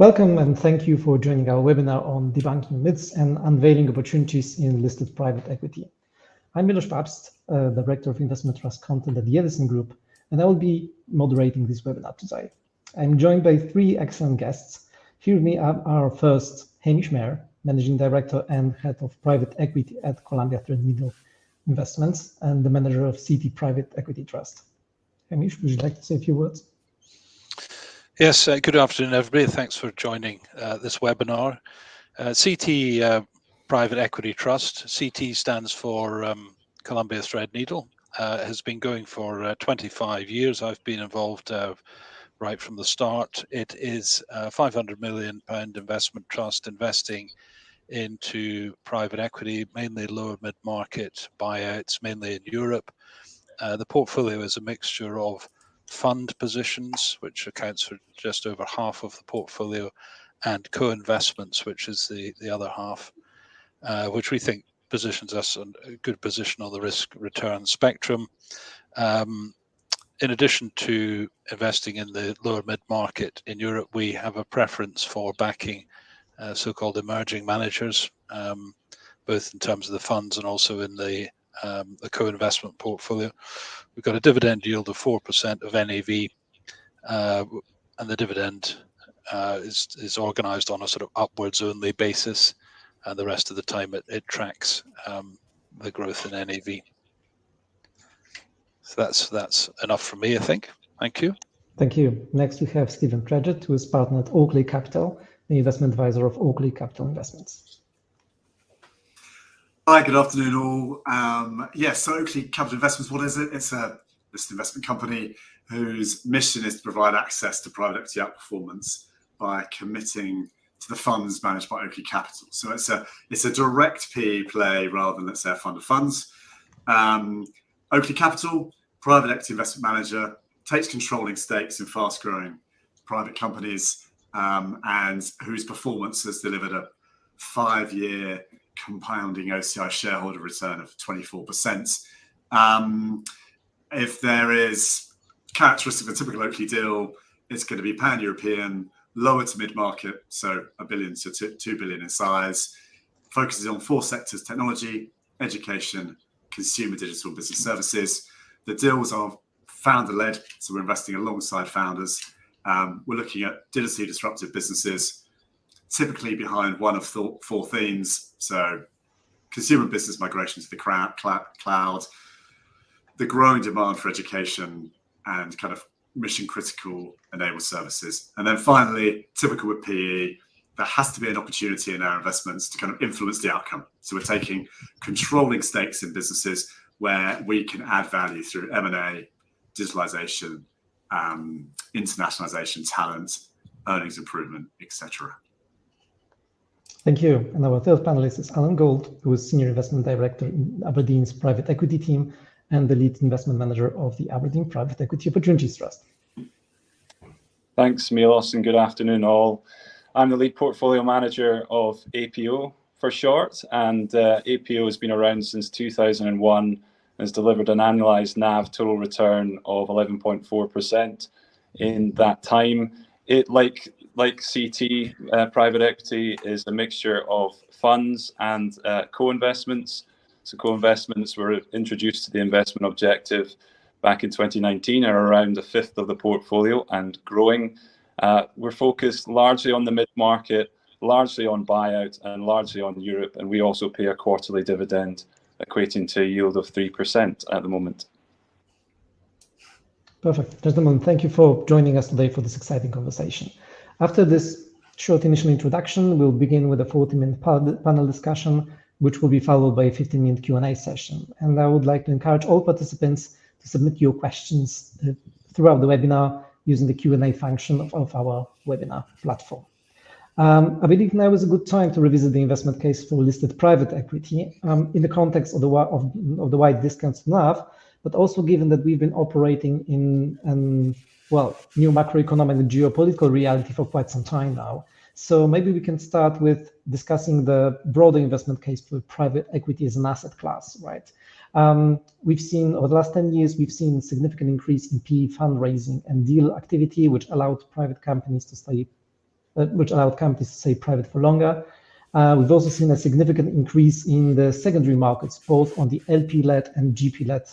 Welcome and thank you for joining our webinar on debunking myths and unveiling opportunities in listed private equity. I'm Milosz Papst, Director of Investment Trust Content at the Edison Group, and I will be moderating this webinar today. I'm joined by three excellent guests. Here with me are first Hamish Mair, Managing Director and Head of Private Equity at Columbia Threadneedle Investments and the Manager of CT Private Equity Trust. Hamish, would you like to say a few words? Yes, good afternoon, everybody. Thanks for joining this webinar. CT Private Equity Trust, CT stands for Columbia Threadneedle, has been going for 25 years. I've been involved right from the start. It is a £500 million investment trust investing into private equity, mainly lower mid-market buyouts, mainly in Europe. The portfolio is a mixture of fund positions, which accounts for just over half of the portfolio, and co-investments, which is the other half, which we think positions us in a good position on the risk-return spectrum. In addition to investing in the lower mid-market in Europe, we have a preference for backing so-called emerging managers, both in terms of the funds and also in the co-investment portfolio. We've got a dividend yield of 4% of NAV, and the dividend is organised on a sort of upwards only basis, and the rest of the time it tracks the growth in NAV. So that's enough from me, I think. Thank you. Thank you. Next we have Stephen Tredget, who is partner at Oakley Capital, the investment advisor of Oakley Capital Investments. Hi, good afternoon all. Yes, so Oakley Capital Investments, what is it? It's a listed investment company whose mission is to provide access to private equity outperformance by committing to the funds managed by Oakley Capital. So it's a direct PE play rather than, let's say, a fund of funds. Oakley Capital, private equity investment manager, takes controlling stakes in fast-growing private companies and whose performance has delivered a 5-year compounding OCI shareholder return of 24%. If there is characteristic of a typical Oakley deal, it's going to be pan-European, lower to mid-market, so $1 billion to $2 billion in size, focuses on 4 sectors: technology, education, consumer digital business services. The deals are founder-led, so we're investing alongside founders. We're looking at digitally disruptive businesses, typically behind one of 4 themes. So consumer business migration to the cloud, the growing demand for education, and kind of mission critical enabled services. And then finally, typical with PE, there has to be an opportunity in our investments to kind of influence the outcome. So we're taking controlling stakes in businesses where we can add value through M&A, digitalization, internationalization, talent, earnings improvement, etc. Thank you. And our third panelist is Alan Gauld, who is Senior Investment Director in abrdn's private equity team and the lead investment manager of the Aberdeen Private Equity Opportunities Trust. Thanks, Milosz, and good afternoon all. I'm the lead portfolio manager of APO for short, and APO has been around since 2001 and has delivered an annualized NAV total return of 11.4% in that time. It, like CT private equity, is a mixture of funds and co-investments. So co-investments were introduced to the investment objective back in 2019, are around a fifth of the portfolio and growing. We're focused largely on the mid-market, largely on buyout, and largely on Europe. And we also pay a quarterly dividend equating to a yield of 3% at the moment. Perfect. Gentlemen, thank you for joining us today for this exciting conversation. After this short initial introduction, we'll begin with a 40-minute panel discussion, which will be followed by a 15-minute Q&A session. And I would like to encourage all participants to submit your questions throughout the webinar using the Q&A function of our webinar platform. I believe now is a good time to revisit the investment case for listed private equity in the context of the wide discounts to NAV, but also given that we've been operating in new macroeconomic and geopolitical reality for quite some time now. So maybe we can start with discussing the broader investment case for private equity as an asset class, right? We've seen over the last 10 years, we've seen a significant increase in PE fundraising and deal activity, which allowed private companies to stay which allowed companies to stay private for longer. We've also seen a significant increase in the secondary markets, both on the LP-led and GP-led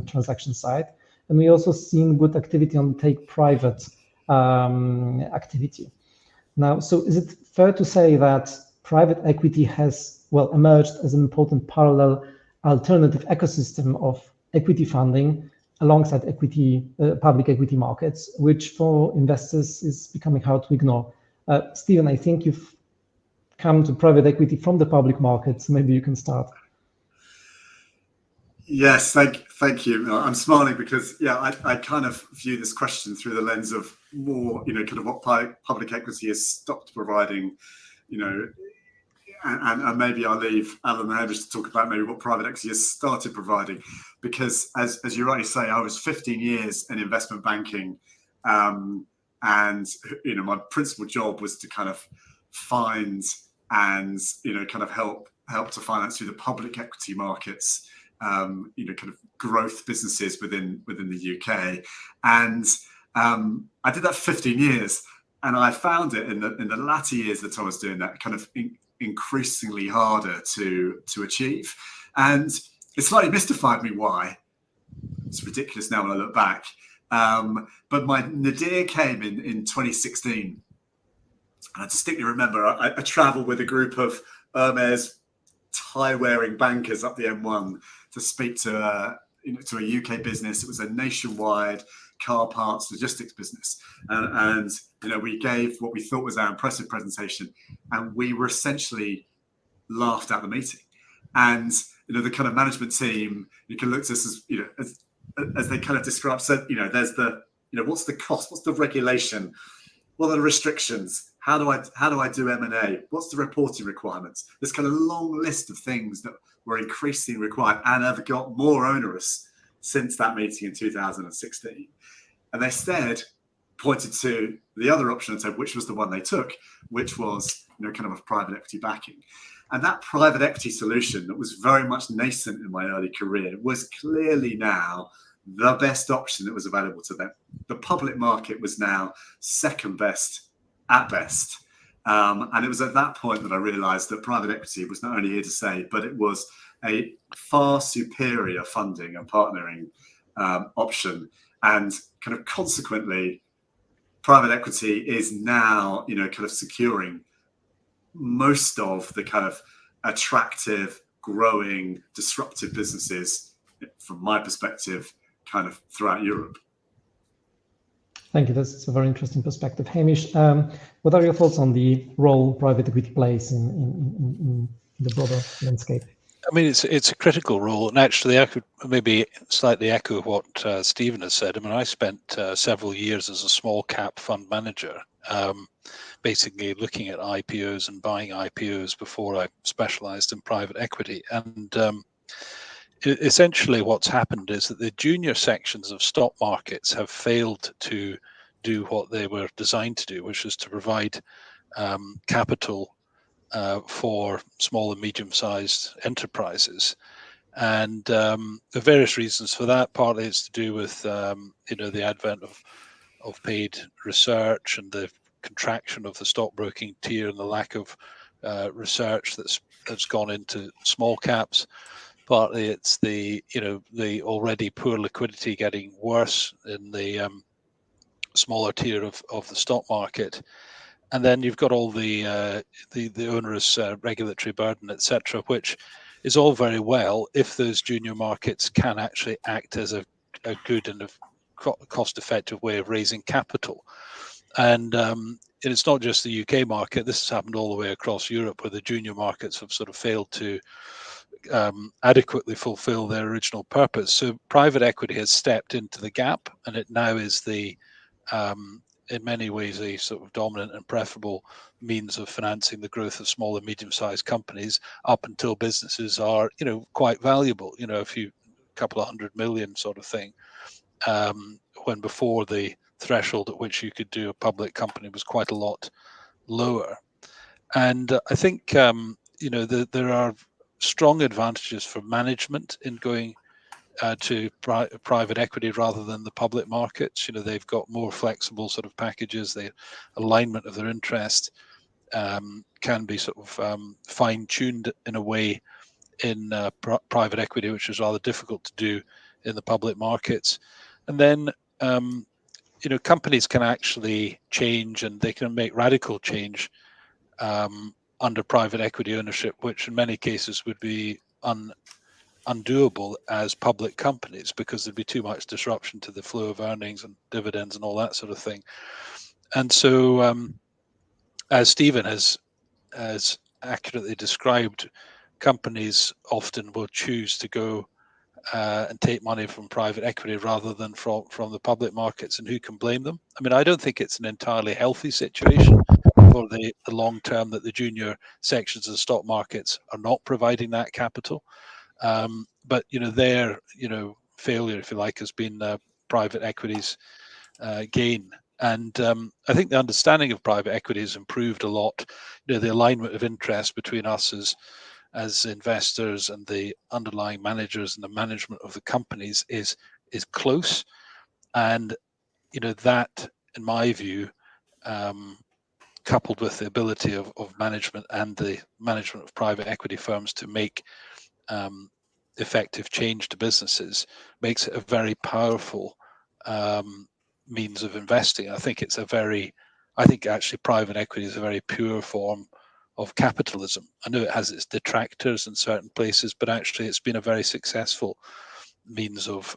transaction side. And we also seen good activity on take private activity. Now, so is it fair to say that private equity has, well, emerged as an important parallel alternative ecosystem of equity funding alongside equity, public equity markets, which for investors is becoming hard to ignore? Stephen, I think you've come to private equity from the public markets. Maybe you can start. Yes, thank you. I'm smiling because, yeah, I kind of view this question through the lens of more, kind of what public equity has stopped providing, and maybe I'll leave Alan and Hamish to talk about maybe what private equity has started providing, because as you rightly say, I was 15 years in investment banking, and my principal job was to kind of find and kind of help to finance through the public equity markets, kind of growth businesses within the UK, and I did that for 15 years, and I found it in the latter years that I was doing that kind of increasingly harder to achieve, and it slightly mystified me why. It's ridiculous now when I look back, but my nadir came in 2016. And I distinctly remember I travelled with a group of Hermes tie-wearing bankers up the M1 to speak to a UK business. It was a nationwide car parts logistics business, and we gave what we thought was our impressive presentation, and we were essentially laughed at the meeting. And the kind of management team, you can look at us as they kind of describe. So there's the what's the cost? What's the regulation? What are the restrictions? How do I do M&A? What's the reporting requirements? This kind of long list of things that were increasingly required and have got more onerous since that meeting in 2016. And they instead pointed to the other option and said which was the one they took, which was kind of a private equity backing. And that private equity solution that was very much nascent in my early career was clearly now the best option that was available to them. The public market was now second best at best. And it was at that point that I realized that private equity was not only here to stay, but it was a far superior funding and partnering option. And kind of consequently, private equity is now, kind of securing most of the kind of attractive, growing, disruptive businesses, from my perspective, kind of throughout Europe. Thank you. That's a very interesting perspective. Hamish, what are your thoughts on the role private equity plays in the broader landscape? I mean, it's a critical role, and actually I could maybe slightly echo what Stephen has said. I mean, I spent several years as a small cap fund manager, basically looking at IPOs and buying IPOs before I specialized in private equity. And essentially what's happened is that the junior sections of stock markets have failed to do what they were designed to do, which is to provide capital for small and medium-sized enterprises. And there are various reasons for that. Partly it's to do with the advent of paid research and the contraction of the stockbroking tier and the lack of research that's gone into small caps. Partly it's the already poor liquidity getting worse in the smaller tier of the stock market, and then you've got all the onerous regulatory burden, etc., which is all very well if those junior markets can actually act as a good and a cost-effective way of raising capital. And it's not just the UK market. This has happened all the way across Europe, where the junior markets have sort of failed to adequately fulfill their original purpose. So private equity has stepped into the gap, and it now is in many ways a sort of dominant and preferable means of financing the growth of small and medium-sized companies up until businesses are quite valuable, a couple of 100 million sort of thing, when before the threshold at which you could do a public company was quite a lot lower. And I think there are strong advantages for management in going to private equity rather than the public markets. They've got more flexible sort of packages. The alignment of their interest can be sort of fine-tuned in a way in private equity, which is rather difficult to do in the public markets. And then companies can actually change, and they can make radical change under private equity ownership, which in many cases would be undoable as public companies, because there'd be too much disruption to the flow of earnings and dividends and all that sort of thing. And so, as Stephen has accurately described, companies often will choose to go and take money from private equity rather than from the public markets, and who can blame them? I mean, I don't think it's an entirely healthy situation for the long term that the junior sections of the stock markets are not providing that capital. But their failure, if you like, has been private equity's gain. And I think the understanding of private equity has improved a lot. The alignment of interest between us as investors and the underlying managers and the management of the companies is close. And that, in my view, coupled with the ability of management and the management of private equity firms to make effective change to businesses, makes it a very powerful means of investing. I think actually private equity is a very pure form of capitalism. I know it has its detractors in certain places, but actually it's been a very successful means of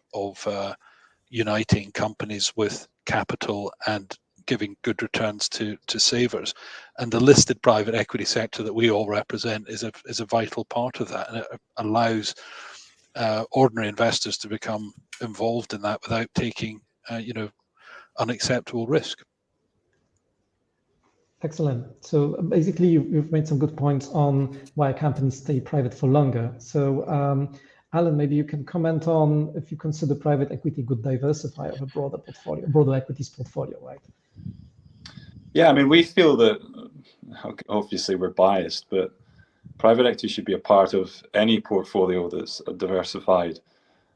uniting companies with capital and giving good returns to savers. And the listed private equity sector that we all represent is a vital part of that, and it allows ordinary investors to become involved in that without taking unacceptable risk. Excellent. So basically, you've made some good points on why companies stay private for longer. So Alan, maybe you can comment on if you consider private equity a good diversifier of a broader equities portfolio, right? Yeah, I mean, we feel that, obviously we're biased, but private equity should be a part of any portfolio that's diversified.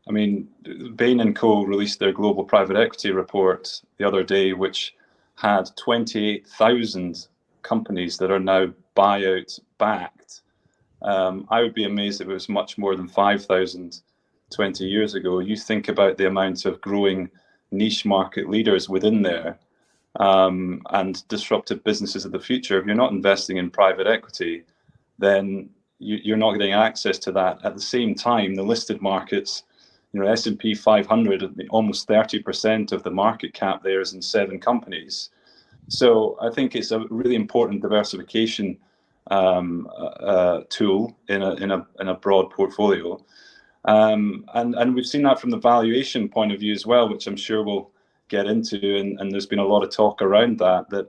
I mean, Bain & Co. released their global private equity report the other day, which had 28,000 companies that are now buyout backed. I would be amazed if it was much more than 5,000 20 years ago. You think about the amount of growing niche market leaders within there and disruptive businesses of the future. If you're not investing in private equity, then you're not getting access to that. At the same time, the listed markets, S&P 500, almost 30% of the market cap there is in 7 companies. So I think it's a really important diversification tool in a broad portfolio. And we've seen that from the valuation point of view as well, which I'm sure we'll get into. And there's been a lot of talk around that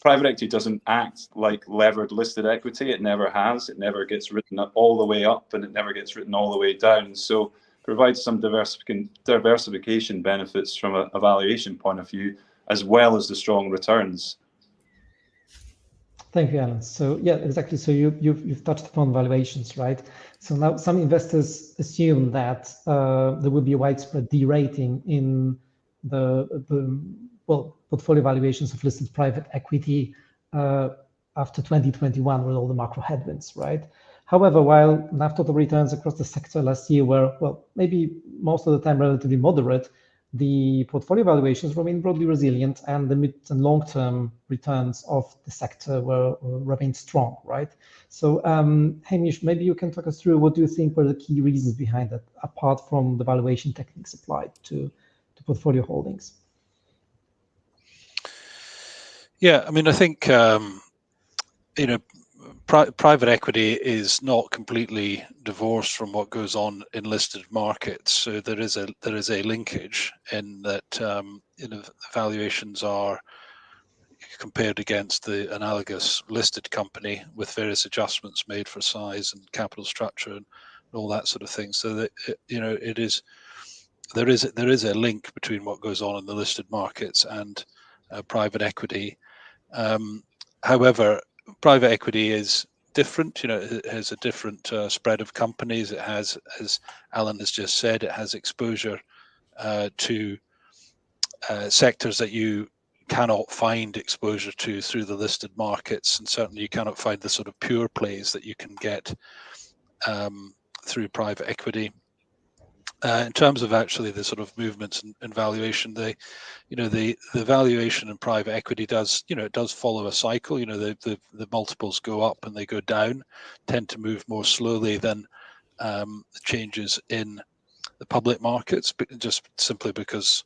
private equity doesn't act like levered listed equity. It never has. It never gets written all the way up, and it never gets written all the way down. So provides some diversification benefits from a valuation point of view, as well as the strong returns. Thank you, Alan. So yeah, exactly. So you've touched upon valuations, right? So now some investors assume that there will be a widespread derating in the portfolio valuations of listed private equity after 2021 with all the macro headwinds, right? However, while NAV total returns across the sector last year were, maybe most of the time relatively moderate, the portfolio valuations remain broadly resilient, and the mid and long-term returns of the sector remain strong, right? So Hamish, maybe you can talk us through what do you think were the key reasons behind that, apart from the valuation techniques applied to portfolio holdings? Yeah, I mean, I think private equity is not completely divorced from what goes on in listed markets. So there is a linkage in that the valuations are compared against the analogous listed company with various adjustments made for size and capital structure and all that sort of thing. So that there is a link between what goes on in the listed markets and private equity. However, private equity is different. You know, it has a different spread of companies. It has, as Alan has just said, it has exposure to sectors that you cannot find exposure to through the listed markets, and certainly you cannot find the sort of pure plays that you can get through private equity. In terms of actually the sort of movements and valuation, the valuation in private equity does, it does follow a cycle. The multiples go up and they go down, tend to move more slowly than the changes in the public markets, but just simply because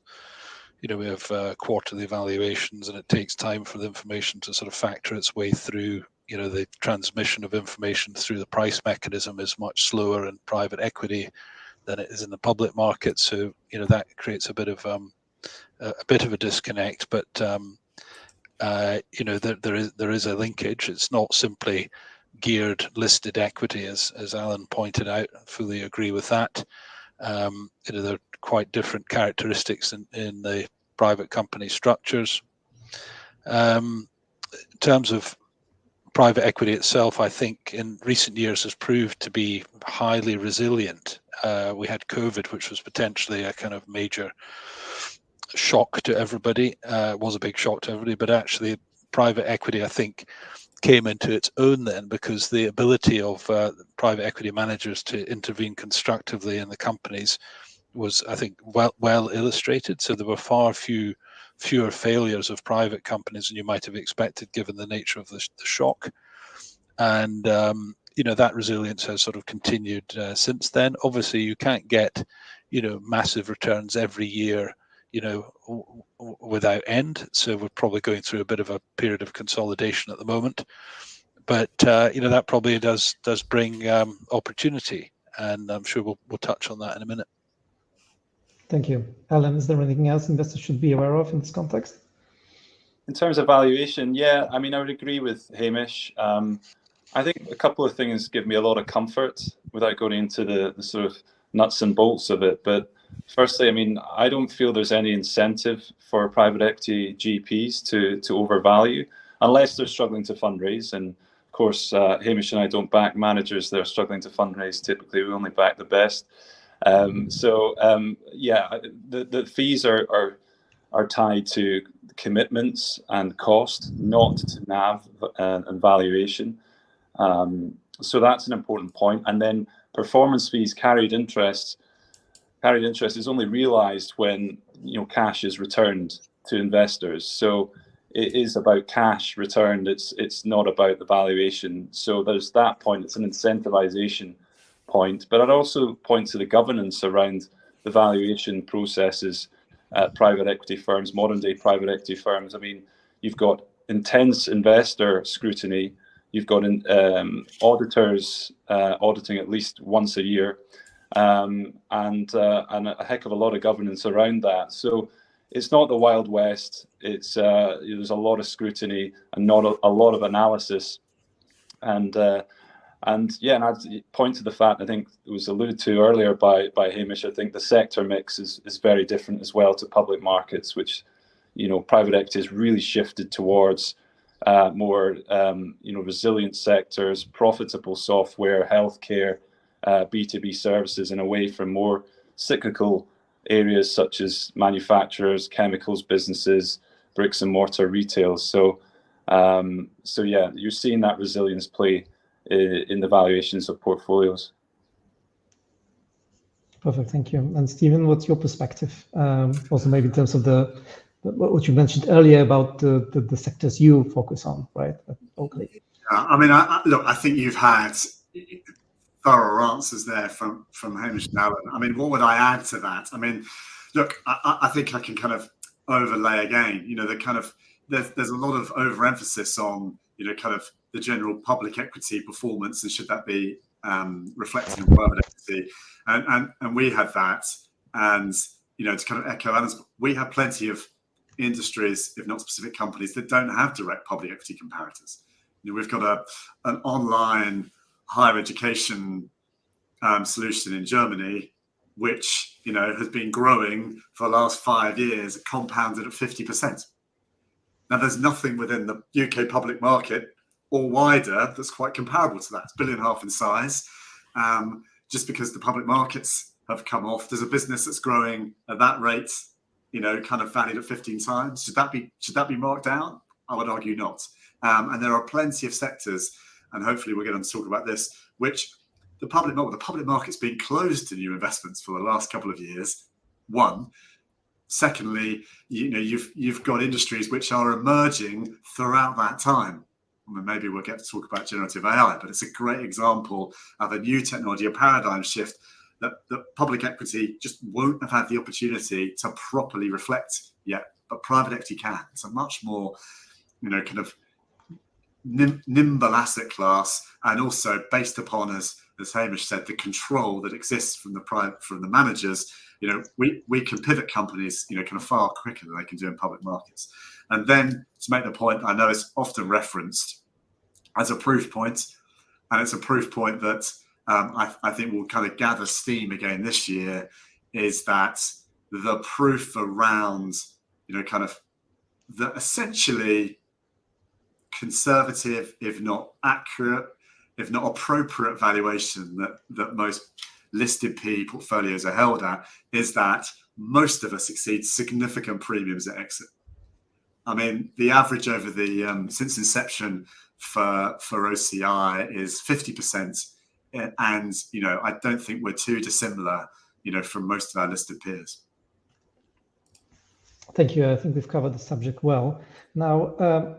we have quarterly valuations, and it takes time for the information to sort of factor its way through. The transmission of information through the price mechanism is much slower in private equity than it is in the public market. So that creates a bit of a disconnect. But there is a linkage. It's not simply geared listed equity, as Alan pointed out. I fully agree with that. There are quite different characteristics in the private company structures. In terms of private equity itself, I think in recent years has proved to be highly resilient. We had COVID, which was potentially a kind of major shock to everybody. It was a big shock to everybody, but actually private equity, I think, came into its own then, because the ability of private equity managers to intervene constructively in the companies was, I think, well illustrated. So there were far fewer failures of private companies than you might have expected, given the nature of the shock. And that resilience has sort of continued since then. Obviously, you can't get massive returns every year without end. So we're probably going through a bit of a period of consolidation at the moment. But that probably does bring opportunity, and I'm sure we'll touch on that in a minute. Thank you. Alan, is there anything else investors should be aware of in this context? In terms of valuation, yeah, I mean, I would agree with Hamish. I think a couple of things give me a lot of comfort without going into the sort of nuts and bolts of it. But firstly, I mean, I don't feel there's any incentive for private equity GPs to overvalue unless they're struggling to fundraise. And of course, Hamish and I don't back managers that are struggling to fundraise. Typically, we only back the best. The fees are tied to commitments and cost, not to NAV and valuation. So that's an important point. And then performance fees, carried interest is only realized when cash is returned to investors. So it is about cash returned. It's not about the valuation. So there's that point. It's an incentivization point. But I'd also point to the governance around the valuation processes at private equity firms, modern day private equity firms. I mean, you've got intense investor scrutiny. You've got auditors auditing at least once a year, and a heck of a lot of governance around that. So it's not the Wild West. It's there's a lot of scrutiny and not a lot of analysis, and I'd point to the fact, I think it was alluded to earlier by Hamish, I think the sector mix is very different as well to public markets, which private equity has really shifted towards more resilient sectors, profitable software, healthcare, B2B services, and away from more cyclical areas such as manufacturers, chemicals businesses, bricks and mortar retail. So you're seeing that resilience play in the valuations of portfolios. Perfect, thank you. And Stephen, what's your perspective? Also, maybe in terms of what you mentioned earlier about the sectors you focus on, right, at Oakley. Yeah, I mean, I think you've had thorough answers there from Hamish and Alan. I mean, what would I add to that? I mean, look, I think I can kind of overlay again. There's a lot of overemphasis on kind of the general public equity performance, and should that be reflected in private equity, and we had that, and to kind of echo Alan's, we have plenty of industries, if not specific companies, that don't have direct public equity comparators. We've got an online higher education solution in Germany, which has been growing for the last 5 years, compounded at 50%. Now, there's nothing within the UK public market or wider that's quite comparable to that. It's $1.5 billion in size. Just because the public markets have come off, there's a business that's growing at that rate, kind of valued at 15 times. Should that be marked down? I would argue not. And there are plenty of sectors, and hopefully we're going to talk about this, which the public market's been closed to new investments for the last couple of years. One. Secondly, you've got industries which are emerging throughout that time. I mean, maybe we'll get to talk about generative AI, but it's a great example of a new technology, a paradigm shift that public equity just won't have had the opportunity to properly reflect yet, but private equity can. It's a much more, kind of nimble asset class, and also based upon, as Hamish said, the control that exists from the managers. We can pivot companies, kind of far quicker than they can do in public markets. And then to make the point, I know it's often referenced as a proof point, and it's a proof point that I think will kind of gather steam again this year, is that the proof around, kind of the essentially conservative, if not accurate, if not appropriate valuation that most listed PE portfolios are held at, is that most of us exceed significant premiums at exit. I mean, the average over the since inception for OCI is 50%, and I don't think we're too dissimilar, from most of our listed peers. Thank you. I think we've covered the subject well. Now,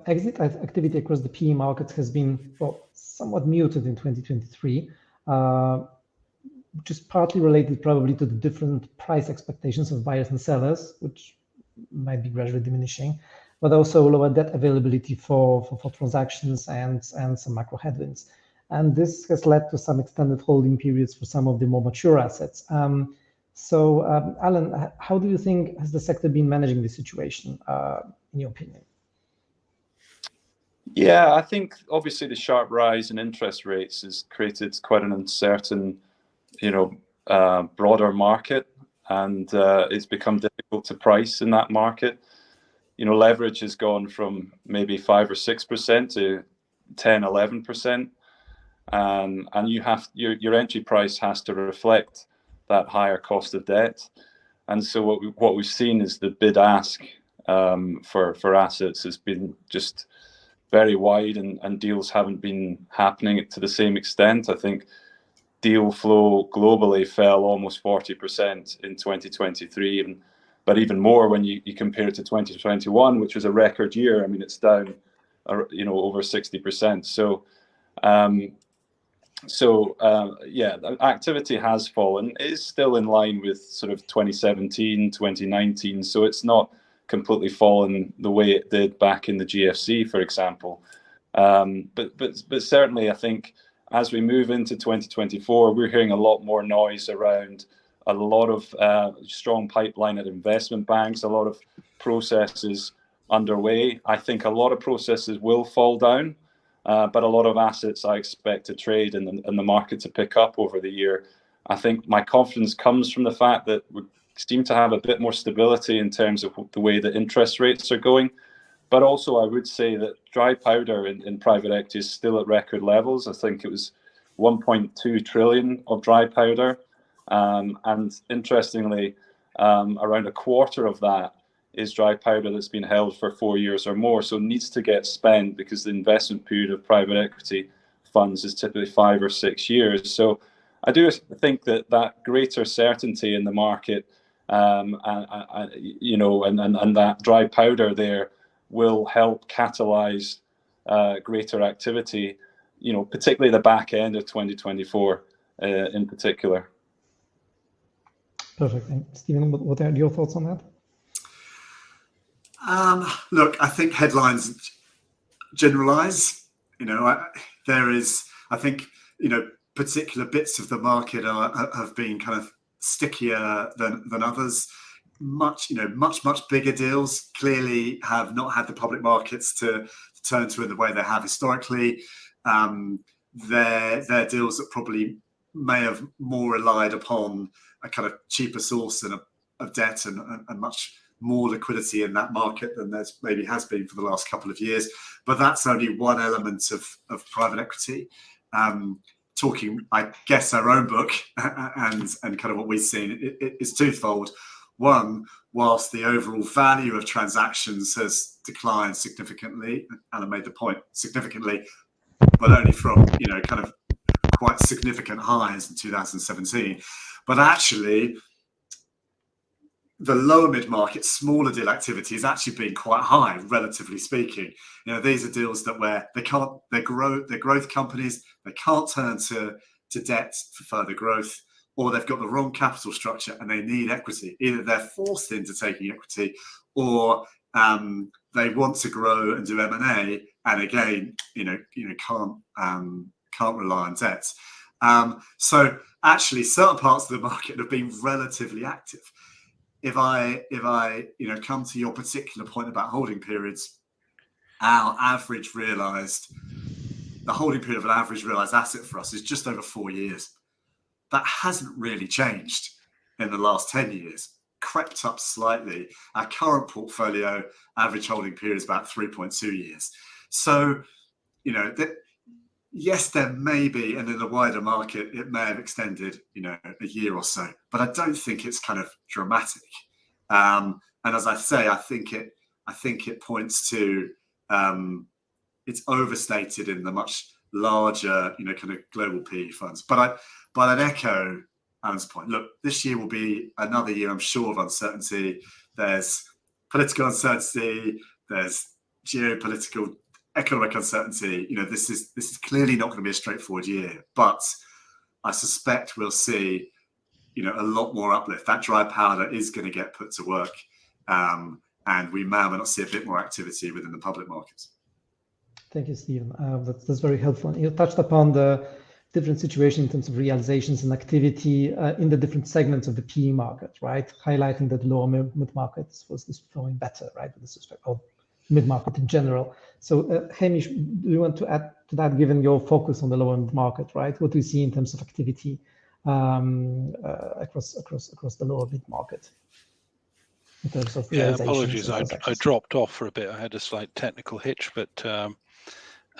exit activity across the PE markets has been somewhat muted in 2023, which is partly related probably to the different price expectations of buyers and sellers, which might be gradually diminishing, but also lower debt availability for transactions and some macro headwinds. And this has led to some extended holding periods for some of the more mature assets. So, Alan, how do you think has the sector been managing this situation, in your opinion? Yeah, I think obviously the sharp rise in interest rates has created quite an uncertain, broader market, and it's become difficult to price in that market. Leverage has gone from maybe 5 or 6% to 10, 11%, and your entry price has to reflect that higher cost of debt. And so what we've seen is the bid ask for assets has been just very wide, and deals haven't been happening to the same extent. I think deal flow globally fell almost 40% in 2023, but even more when you compare it to 2021, which was a record year. I mean, it's down, over 60%. So, activity has fallen. It is still in line with sort of 2017, 2019. So it's not completely fallen the way it did back in the GFC, for example. But certainly, I think as we move into 2024, we're hearing a lot more noise around a lot of strong pipeline at investment banks, a lot of processes underway. I think a lot of processes will fall down, but a lot of assets I expect to trade and the market to pick up over the year. I think my confidence comes from the fact that we seem to have a bit more stability in terms of the way that interest rates are going. But also, I would say that dry powder in private equity is still at record levels. I think it was 1.2 trillion of dry powder. And interestingly, around a quarter of that is dry powder that's been held for 4 years or more. So it needs to get spent because the investment period of private equity funds is typically 5 or 6 years. So I do think that greater certainty in the market, and that dry powder there will help catalyze greater activity, particularly the back end of 2024 in particular. Perfect. And Stephen, what are your thoughts on that? Look, I think headlines generalize. I think particular bits of the market have been kind of stickier than others. Much bigger deals clearly have not had the public markets to turn to in the way they have historically. They're deals that probably may have more relied upon a kind of cheaper source of debt and much more liquidity in that market than there's maybe has been for the last couple of years. But that's only one element of private equity. Talking, I guess, our own book and kind of what we've seen, it's twofold. One, whilst the overall value of transactions has declined significantly, Alan made the point, significantly, but only from, kind of quite significant highs in 2017. But actually, the lower mid-market, smaller deal activity has actually been quite high, relatively speaking. These are deals where they're growth companies, they can't turn to debt for further growth, or they've got the wrong capital structure and they need equity. Either they're forced into taking equity, or they want to grow and do M&A, and again, can't rely on debt. So actually, certain parts of the market have been relatively active. If I come to your particular point about holding periods, the holding period of an average realized asset for us is just over 4 years. That hasn't really changed in the last 10 years, crept up slightly. Our current portfolio average holding period is about 3.2 years. So, yes, there may be, and in the wider market, it may have extended, a year or so, but I don't think it's kind of dramatic. And as I say, I think it points to it's overstated in the much larger, kind of global PE funds. But I'd echo Alan's point. Look, this year will be another year, I'm sure, of uncertainty. There's political uncertainty. There's geopolitical, economic uncertainty. This is clearly not going to be a straightforward year, but I suspect we'll see, a lot more uplift. That dry powder is going to get put to work, and we may or may not see a bit more activity within the public markets. Thank you, Stephen. That's very helpful. You touched upon the different situation in terms of realizations and activity in the different segments of the PE market, right? Highlighting that lower mid-markets was flowing better, right? This is mid-market in general. So Hamish, do you want to add to that, given your focus on the lower mid-market, right? What do you see in terms of activity across the lower mid-market in terms of realizations? Apologies, I dropped off for a bit. I had a slight technical hitch, but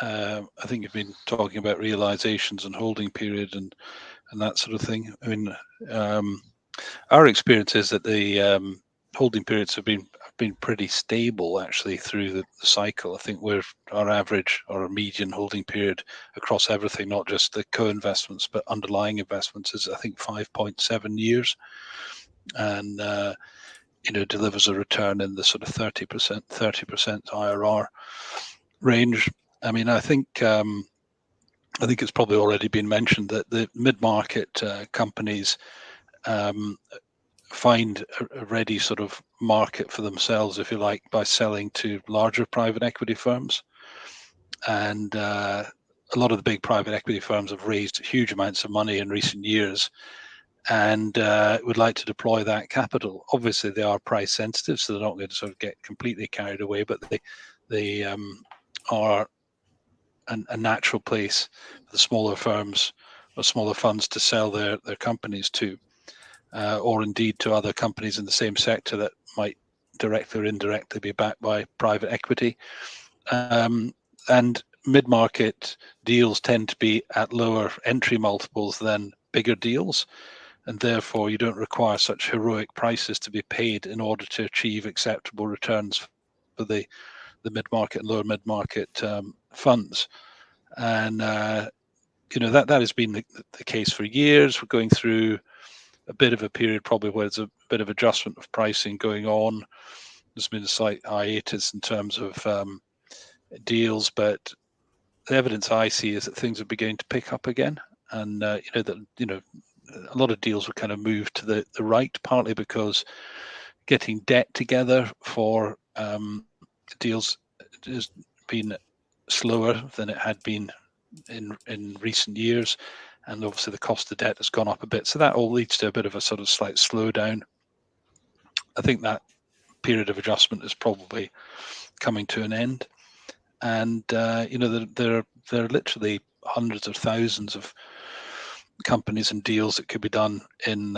I think you've been talking about realizations and holding period and that sort of thing. I mean, our experience is that the holding periods have been pretty stable actually through the cycle. I think our average or our median holding period across everything, not just the co-investments but underlying investments, is I think 5.7 years, and delivers a return in the sort of 30% IRR range. I mean, I think it's probably already been mentioned that the mid-market companies find a ready sort of market for themselves, if you like, by selling to larger private equity firms. And a lot of the big private equity firms have raised huge amounts of money in recent years and would like to deploy that capital. Obviously, they are price sensitive, so they're not going to sort of get completely carried away, but they are a natural place for the smaller firms or smaller funds to sell their companies to. Or indeed to other companies in the same sector that might directly or indirectly be backed by private equity. And mid-market deals tend to be at lower entry multiples than bigger deals, and therefore you don't require such heroic prices to be paid in order to achieve acceptable returns for the mid-market and lower mid-market funds. And that has been the case for years. We're going through a bit of a period probably where there's a bit of adjustment of pricing going on. There's been a slight hiatus in terms of deals, but the evidence I see is that things are beginning to pick up again, and a lot of deals were kind of moved to the right, partly because getting debt together for deals has been slower than it had been in recent years. And obviously the cost of debt has gone up a bit. So that all leads to a bit of a sort of slight slowdown. I think that period of adjustment is probably coming to an end. And, there are literally hundreds of thousands of companies and deals that could be done in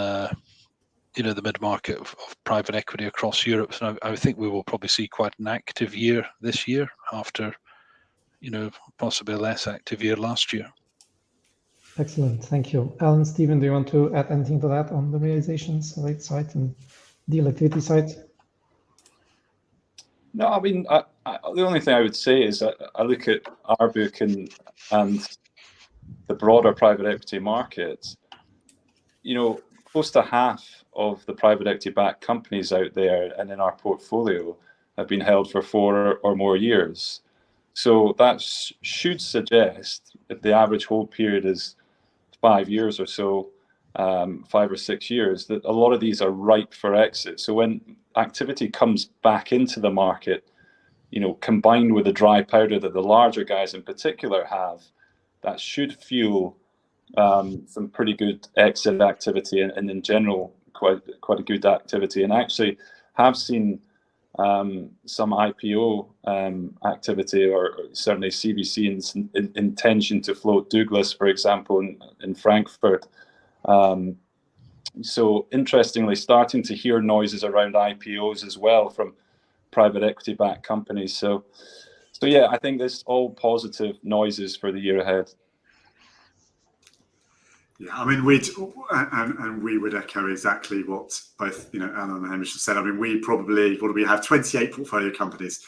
the mid-market of private equity across Europe. So I think we will probably see quite an active year this year after, possibly a less active year last year. Excellent, thank you. Alan, Stephen, do you want to add anything to that on the realizations rate side and deal activity side? No, I mean, the only thing I would say is that I look at our book and the broader private equity market. Close to half of the private equity-backed companies out there and in our portfolio have been held for 4 or more years. So that should suggest, if the average hold period is 5 years or so, 5 or 6 years, that a lot of these are ripe for exit. So when activity comes back into the market, combined with the dry powder that the larger guys in particular have, that should fuel some pretty good exit activity and in general quite a good activity. And actually have seen some IPO activity, or certainly CVC's intention to float Douglas, for example, in Frankfurt. So interestingly, starting to hear noises around IPOs as well from private equity-backed companies. So yeah, I think there's all positive noises for the year ahead. Yeah, I mean, we would echo exactly what both Alan and Hamish have said. I mean, we probably have 28 portfolio companies.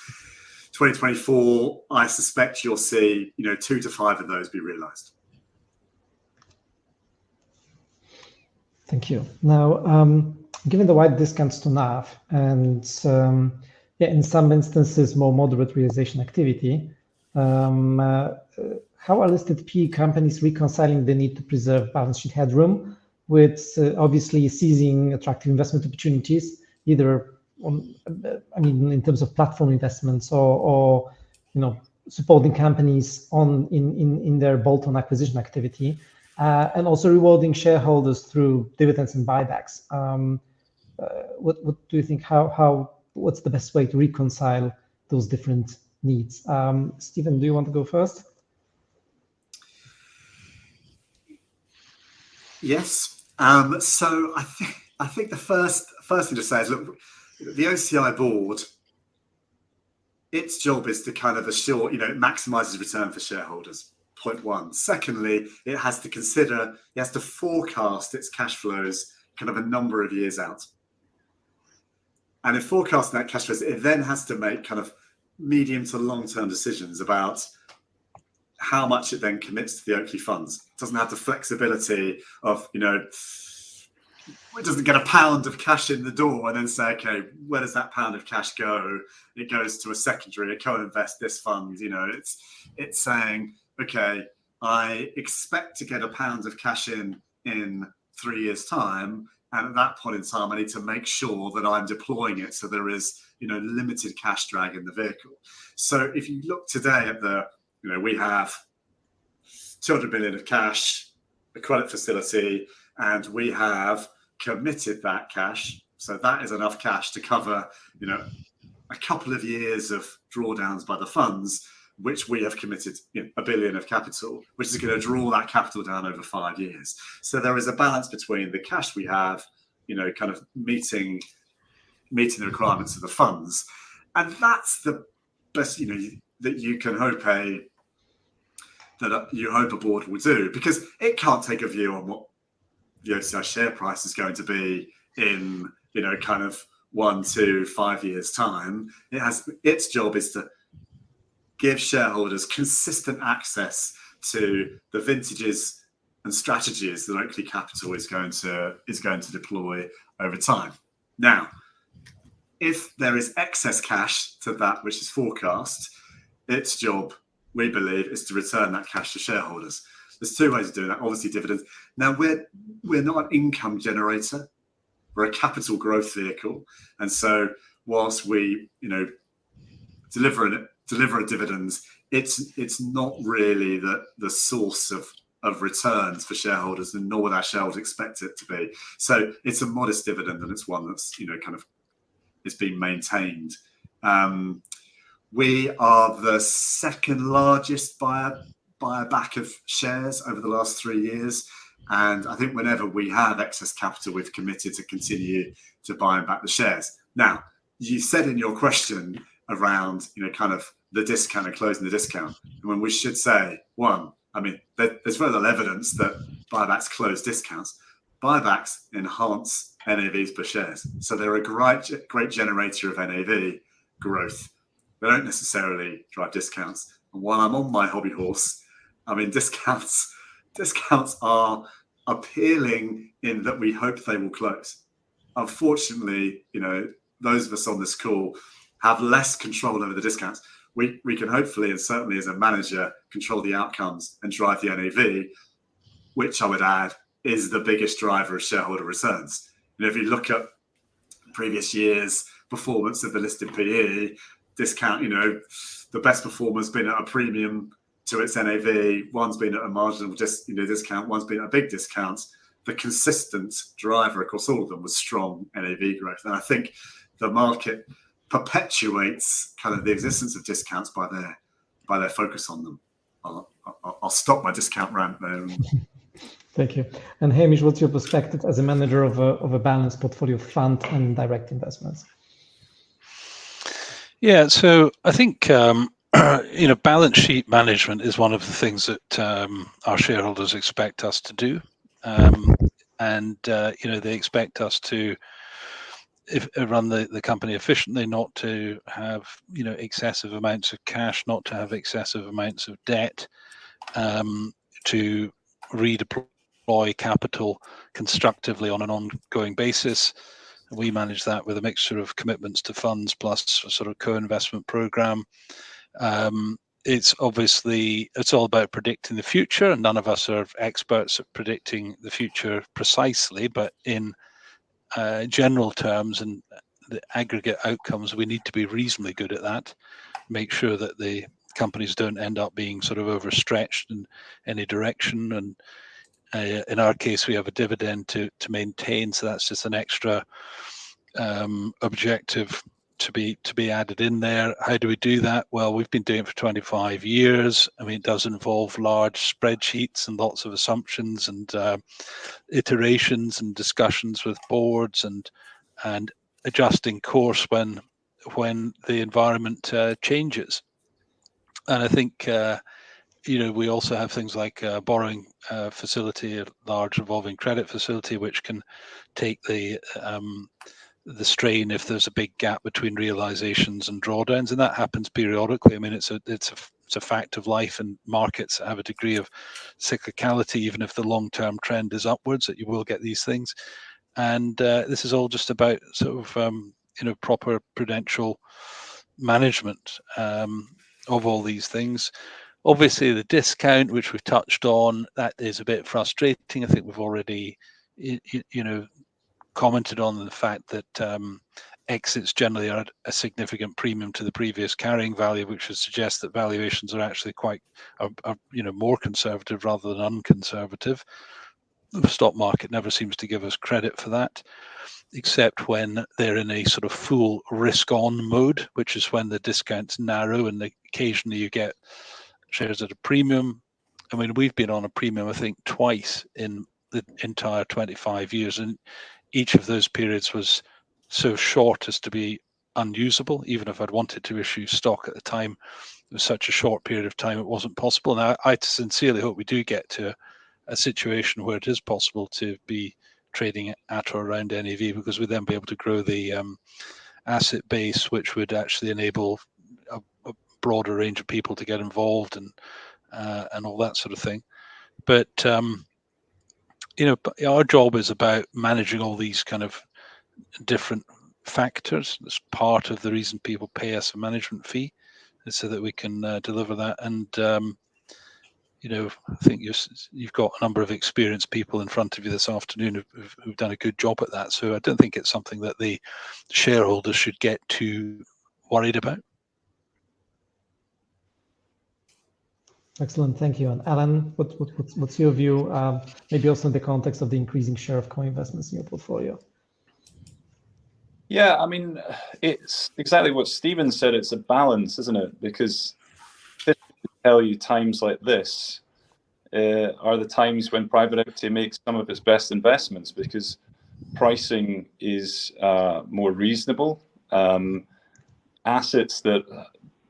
2024, I suspect you'll see 2 to 5 of those be realised. Thank you. Now, given the wide discounts to NAV and in some instances more moderate realization activity, how are listed PE companies reconciling the need to preserve balance sheet headroom with obviously seizing attractive investment opportunities, either in terms of platform investments or supporting companies in their bolt-on acquisition activity, and also rewarding shareholders through dividends and buybacks? What do you think? What's the best way to reconcile those different needs? Stephen, do you want to go first? Yes. So I think the first thing to say is, look, the OCI board, its job is to kind of assure, it maximises return for shareholders. Point one. Secondly, it has to forecast its cash flows kind of a number of years out. And in forecasting that cash flows, it then has to make kind of medium to long-term decisions about how much it then commits to the Oakley funds. It doesn't have the flexibility of, it doesn't get a pound of cash in the door and then say, okay, where does that pound of cash go? It goes to a secondary, a co-invest this fund. It's saying, okay, I expect to get a pound of cash in 3 years' time. And at that point in time, I need to make sure that I'm deploying it so there is, limited cash drag in the vehicle. So if you look today at we have 200 million of cash, a credit facility, and we have committed that cash. So that is enough cash to cover, a couple of years of drawdowns by the funds, which we have committed 1 billion of capital, which is going to draw that capital down over 5 years. So there is a balance between the cash we have, kind of meeting the requirements of the funds. And that's the best, that you can hope a board will do, because it can't take a view on what the OCI share price is going to be in, kind of 1 to 5 years' time. Its job is to give shareholders consistent access to the vintages and strategies that Oakley Capital is going to deploy over time. Now, if there is excess cash to that which is forecast, its job, we believe, is to return that cash to shareholders. There's 2 ways of doing that. Obviously, dividends. Now, we're not an income generator. We're a capital growth vehicle, and so whilst we, deliver a dividends, it's not really the source of returns for shareholders, and nor would our shareholders expect it to be. So it's a modest dividend, and it's one that's kind of is being maintained. We are the second largest buyer back of shares over the last 3 years. And I think whenever we have excess capital, we've committed to continue to buying back the shares. Now, you said in your question around, kind of the discount and closing the discount. And when we should say, one, I mean, there's very little evidence that buybacks close discounts. Buybacks enhance NAVs per shares. So they're a great generator of NAV growth. They don't necessarily drive discounts. And while I'm on my hobby horse, I mean, discounts are appealing in that we hope they will close. Unfortunately, those of us on this call have less control over the discounts. We can hopefully, and certainly as a manager, control the outcomes and drive the NAV, which I would add is the biggest driver of shareholder returns. If you look at previous years' performance of the listed PE, discount, the best performer's been at a premium to its NAV, one's been at a marginal discount, one's been at a big discount. The consistent driver across all of them was strong NAV growth. And I think the market perpetuates kind of the existence of discounts by their focus on them. I'll stop my discount rant there. Thank you. And Hamish, what's your perspective as a manager of a balanced portfolio of fund and direct investments? Yeah, so I think balance sheet management is one of the things that our shareholders expect us to do, and they expect us to run the company efficiently, not to have excessive amounts of cash, not to have excessive amounts of debt, to redeploy capital constructively on an ongoing basis. We manage that with a mixture of commitments to funds plus a sort of co-investment program. It's all about predicting the future, and none of us are experts at predicting the future precisely, but in general terms and the aggregate outcomes, we need to be reasonably good at that. Make sure that the companies don't end up being sort of overstretched in any direction. And in our case, we have a dividend to maintain, so that's just an extra objective to be added in there. How do we do that? Well, we've been doing it for 25 years. I mean, it does involve large spreadsheets and lots of assumptions and iterations and discussions with boards and adjusting course when the environment changes. And I think we also have things like a borrowing facility, a large revolving credit facility, which can take the strain if there's a big gap between realizations and drawdowns, and that happens periodically. I mean, it's a fact of life, and markets have a degree of cyclicality, even if the long-term trend is upwards, that you will get these things. And this is all just about sort of proper prudential management of all these things. Obviously, the discount, which we've touched on, that is a bit frustrating. I think we've already, commented on the fact that exits generally are at a significant premium to the previous carrying value, which would suggest that valuations are actually quite, more conservative rather than unconservative. The stock market never seems to give us credit for that, except when they're in a sort of full risk-on mode, which is when the discounts narrow and occasionally you get shares at a premium. I mean, we've been on a premium, I think, twice in the entire 25 years, and each of those periods was so short as to be unusable. Even if I'd wanted to issue stock at the time, it was such a short period of time, it wasn't possible. Now, I sincerely hope we do get to a situation where it is possible to be trading at or around NAV, because we'd then be able to grow the asset base, which would actually enable a broader range of people to get involved and all that sort of thing. But our job is about managing all these kind of different factors. That's part of the reason people pay us a management fee, is so that we can deliver that. And I think you've got a number of experienced people in front of you this afternoon who've done a good job at that. So I don't think it's something that the shareholders should get too worried about. Excellent, thank you. And Alan, what's your view, maybe also in the context of the increasing share of co-investments in your portfolio? Yeah, I mean, it's exactly what Stephen said. It's a balance, isn't it? Because this will tell you times like this, are the times when private equity makes some of its best investments, because pricing is more reasonable. Assets that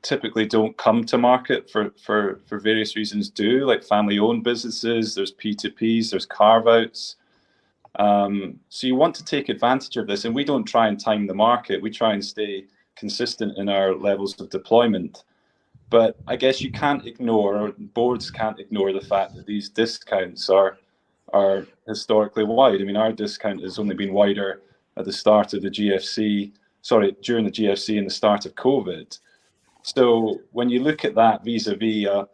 typically don't come to market for various reasons do, like family-owned businesses, there's P2Ps, there's carve-outs. So you want to take advantage of this, and we don't try and time the market. We try and stay consistent in our levels of deployment. But I guess you can't ignore, or boards can't ignore, the fact that these discounts are historically wide. I mean, our discount has only been wider at the start of the GFC, during the GFC and the start of COVID. So when you look at that vis-a-vis a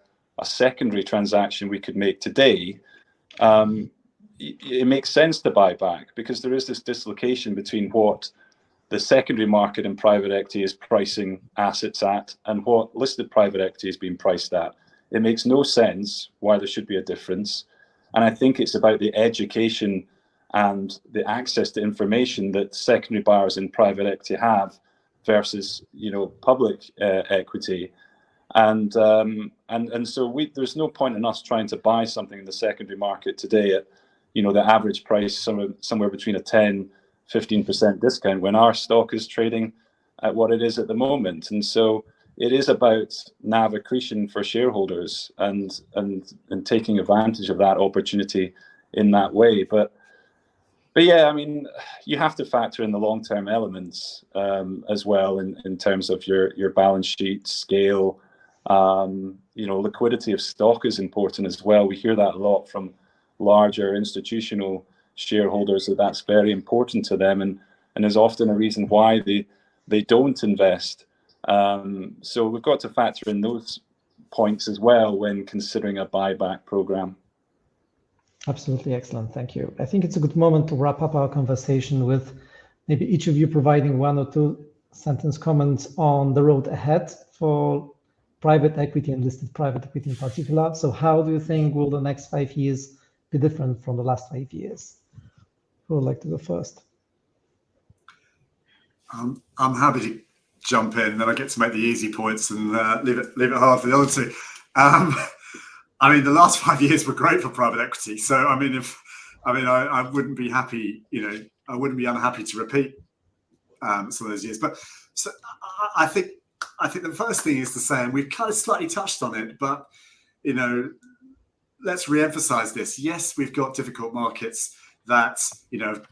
secondary transaction we could make today, it makes sense to buy back, because there is this dislocation between what the secondary market in private equity is pricing assets at and what listed private equity is being priced at. It makes no sense why there should be a difference. And I think it's about the education and the access to information that secondary buyers in private equity have versus, public equity. And so there's no point in us trying to buy something in the secondary market today at, the average price somewhere between a 10-15% discount, when our stock is trading at what it is at the moment. And so it is about NAV accretion for shareholders and taking advantage of that opportunity in that way. But yeah, I mean, you have to factor in the long-term elements as well in terms of your balance sheet scale. Liquidity of stock is important as well. We hear that a lot from larger institutional shareholders, that's very important to them, and is often a reason why they don't invest. So we've got to factor in those points as well when considering a buyback program. Absolutely excellent. Thank you. I think it's a good moment to wrap up our conversation with maybe each of you providing one or two sentence comments on the road ahead for private equity and listed private equity in particular. So how do you think will the next 5 years be different from the last 5 years? Who would like to go first? I'm happy to jump in, then I get to make the easy points and leave it hard for the other two. I mean, the last 5 years were great for private equity. So I wouldn't be happy, I wouldn't be unhappy to repeat some of those years. But so I think the first thing is to say, and we've kind of slightly touched on it, but let's re-emphasize this. Yes, we've got difficult markets that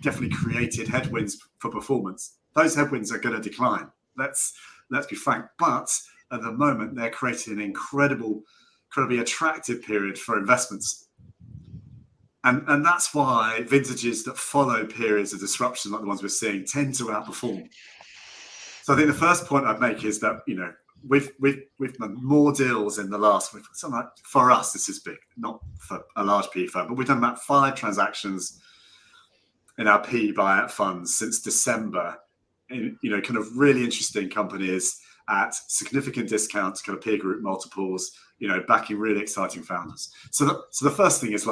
definitely created headwinds for performance. Those headwinds are going to decline. Let's be frank. But at the moment, they're creating an incredibly attractive period for investments. And that's why vintages that follow periods of disruption like the ones we're seeing tend to outperform. So I think the first point I'd make is that, we've done more deals in the last, for us, this is big, not for a large PE firm, but we've done about 5 transactions in our PE buyout funds since December, in, kind of really interesting companies at significant discounts, kind of peer group multiples, backing really exciting founders. So the first thing is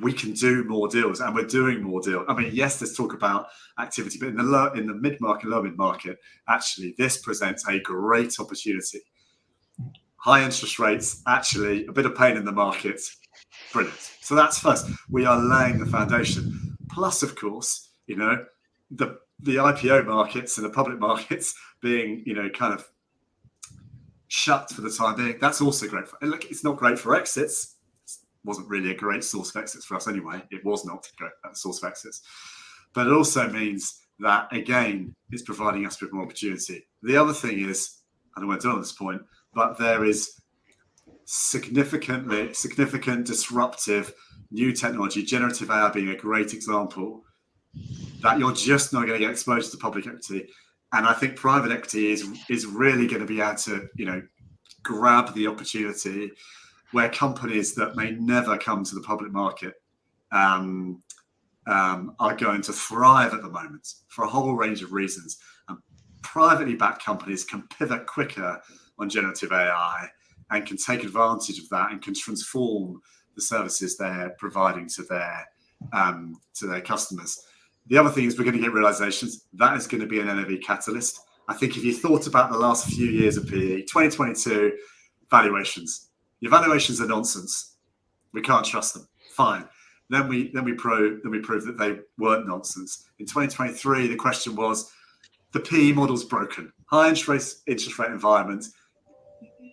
we can do more deals, and we're doing more deals. I mean, yes, let's talk about activity, but in the mid-market, low mid-market, actually, this presents a great opportunity. High interest rates, actually, a bit of pain in the market, brilliant. So that's first. We are laying the foundation. Plus, of course, the IPO markets and the public markets being, kind of shut for the time being. That's also great. Look, it's not great for exits. Wasn't really a great source of exits for us anyway. It was not a great source of exits. But it also means that, again, it's providing us with more opportunity. The other thing is, I don't want to dwell on this point, but there is significant disruptive new technology, generative AI being a great example, that you're just not going to get exposed to public equity. And I think private equity is really going to be able to, grab the opportunity where companies that may never come to the public market are going to thrive at the moment for a whole range of reasons. And privately backed companies can pivot quicker on generative AI and can take advantage of that and can transform the services they're providing to their customers. The other thing is we're going to get realizations. That is going to be an NAV catalyst. I think if you thought about the last few years of PE, 2022, valuations. Your valuations are nonsense. We can't trust them. Fine. Then we proved that they weren't nonsense. In 2023, the question was, the PE model's broken. High interest rate environment.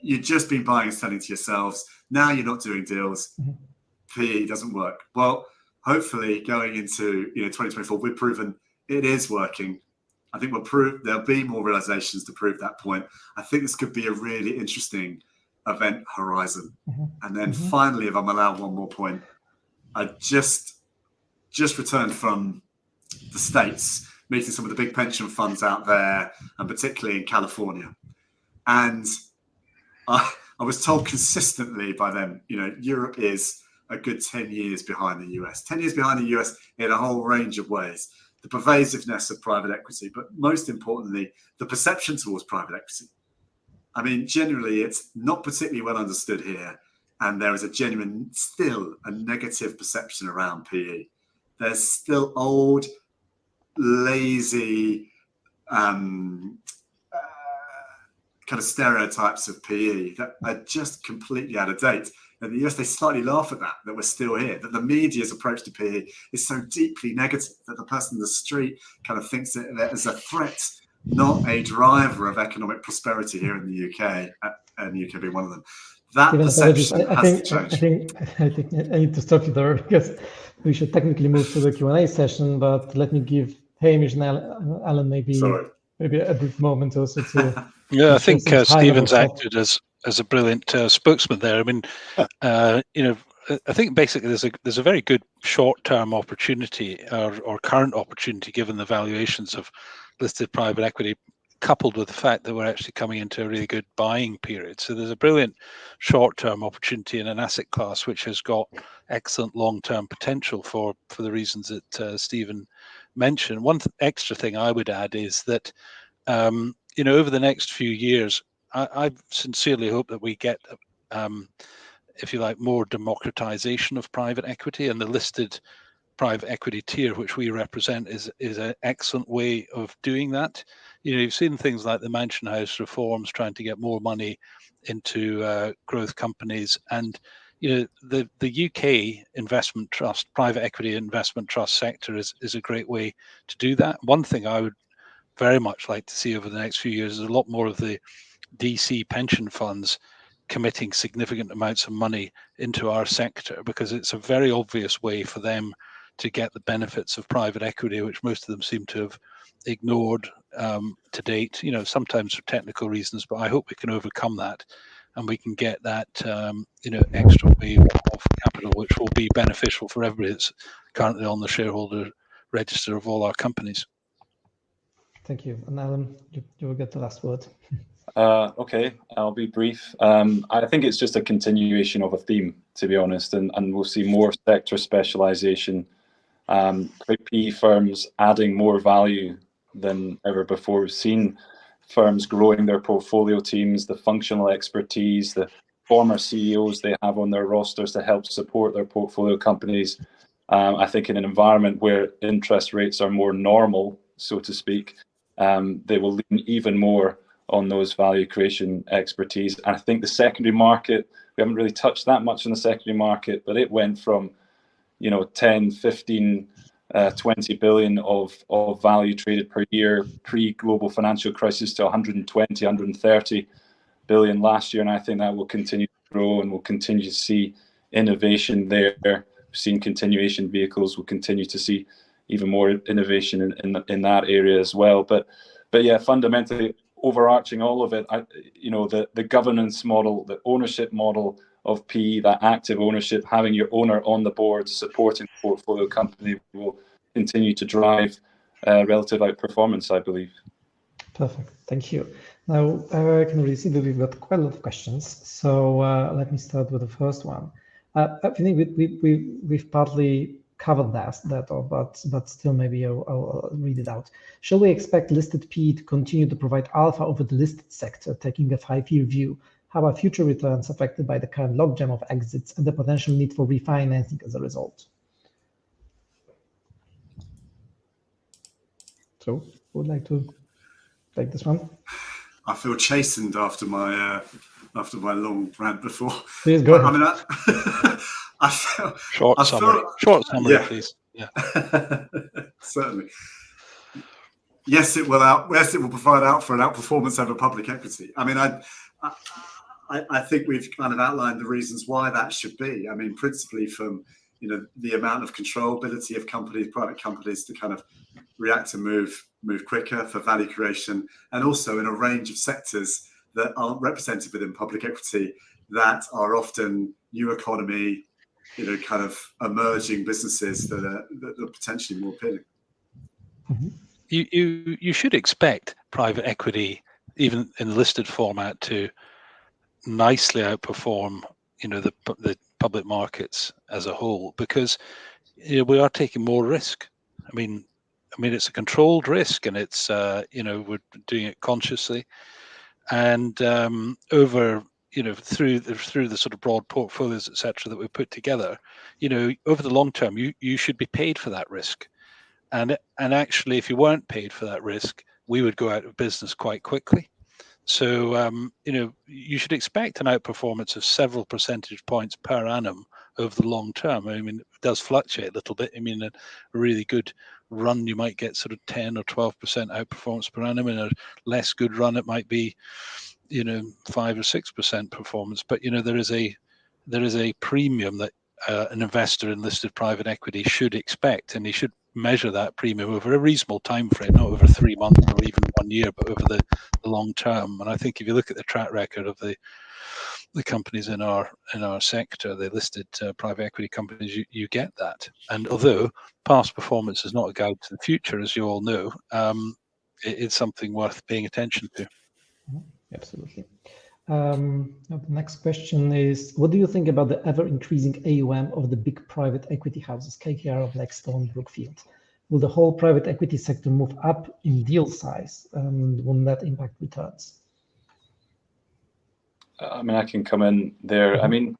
You've just been buying and selling to yourselves. Now you're not doing deals. PE doesn't work. Well, hopefully going into 2024, we've proven it is working. I think there'll be more realizations to prove that point. I think this could be a really interesting event horizon. And then finally, if I'm allowed one more point, I just returned from the States, meeting some of the big pension funds out there, and particularly in California. And I was told consistently by them, Europe is a good 10 years behind the US. 10 years behind the US in a whole range of ways. The pervasiveness of private equity, but most importantly, the perception towards private equity. I mean, generally, it's not particularly well understood here. And there is still a negative perception around PE. There's still old, lazy, kind of stereotypes of PE that are just completely out of date. In the US, they slightly laugh at that we're still here, that the media's approach to PE is so deeply negative that the person in the street kind of thinks it as a threat, not a driver of economic prosperity here in the UK, and the UK being one of them. That perception has to change. I think I need to stop you there because we should technically move to the Q&A session, but let me give Hamish and Alan maybe a brief moment also to... Yeah, I think Stephen's acted as a brilliant spokesman there. I mean, I think basically there's a very good short-term opportunity or current opportunity given the valuations of listed private equity, coupled with the fact that we're actually coming into a really good buying period. So there's a brilliant short-term opportunity in an asset class which has got excellent long-term potential for the reasons that Stephen mentioned. One extra thing I would add is that over the next few years, I sincerely hope that we get, if you like, more democratization of private equity, and the listed private equity tier, which we represent, is an excellent way of doing that. You've seen things like the Mansion House reforms trying to get more money into growth companies, and the UK investment trust, private equity investment trust sector is a great way to do that. One thing I would very much like to see over the next few years is a lot more of the DC pension funds committing significant amounts of money into our sector, because it's a very obvious way for them to get the benefits of private equity, which most of them seem to have ignored to date, sometimes for technical reasons, but I hope we can overcome that and we can get that extra wave of capital, which will be beneficial for everybody that's currently on the shareholder register of all our companies. Thank you. And Alan, you will get the last word. Okay, I'll be brief. I think it's just a continuation of a theme, to be honest, and we'll see more sector specialization, PE firms adding more value than ever before. We've seen firms growing their portfolio teams, the functional expertise, the former CEOs they have on their rosters to help support their portfolio companies. I think in an environment where interest rates are more normal, so to speak, they will lean even more on those value creation expertise. And I think the secondary market, we haven't really touched that much on the secondary market, but it went from 10, 15, 20 billion of value traded per year pre-global financial crisis to 120, 130 billion last year. And I think that will continue to grow, and we'll continue to see innovation there. We've seen continuation vehicles. We'll continue to see even more innovation in that area as well. But yeah, fundamentally overarching all of it, the governance model, the ownership model of PE, that active ownership, having your owner on the board, supporting the portfolio company, will continue to drive relative outperformance, I believe. Perfect. Thank you. Now, I can really see that we've got quite a lot of questions. So let me start with the first one. I think we've partly covered that, but still maybe I'll read it out. Shall we expect listed PE to continue to provide alpha over the listed sector, taking a 5-year view? How are future returns affected by the current logjam of exits and the potential need for refinancing as a result? So, who would like to take this one? I feel chastened after my long rant before. Please go ahead. I mean, Short summary, yeah. please. Yeah. Certainly. Yes, it will provide for an outperformance over public equity. I mean, I think we've kind of outlined the reasons why that should be. I mean, principally from the amount of controllability of companies, private companies, to kind of react and move quicker for value creation, and also in a range of sectors that aren't represented within public equity, that are often new economy, kind of emerging businesses that are potentially more appealing. Mm-hmm. You should expect private equity, even in the listed format, to nicely outperform the public markets as a whole, because we are taking more risk. I mean it's a controlled risk, and it's we're doing it consciously, and over through the sort of broad portfolios, etc., that we put together, over the long term, you should be paid for that risk. And actually, if you weren't paid for that risk, we would go out of business quite quickly. So you should expect an outperformance of several percentage points per annum over the long term. I mean, it does fluctuate a little bit. I mean, a really good run, you might get sort of 10 or 12% outperformance per annum. In a less good run, it might be 5 or 6% performance. But there is a premium that an investor in listed private equity should expect, and he should measure that premium over a reasonable time frame, not over 3 months or even 1 year, but over the long term. And I think if you look at the track record of the companies in our sector, the listed private equity companies, you get that. And although past performance is not a guide to the future, as you all know, it's something worth paying attention to. Absolutely. The next question is, what do you think about the ever-increasing AUM of the big private equity houses, KKR, Blackstone, Brookfield? Will the whole private equity sector move up in deal size, and will that impact returns? I mean, I can come in there. I mean,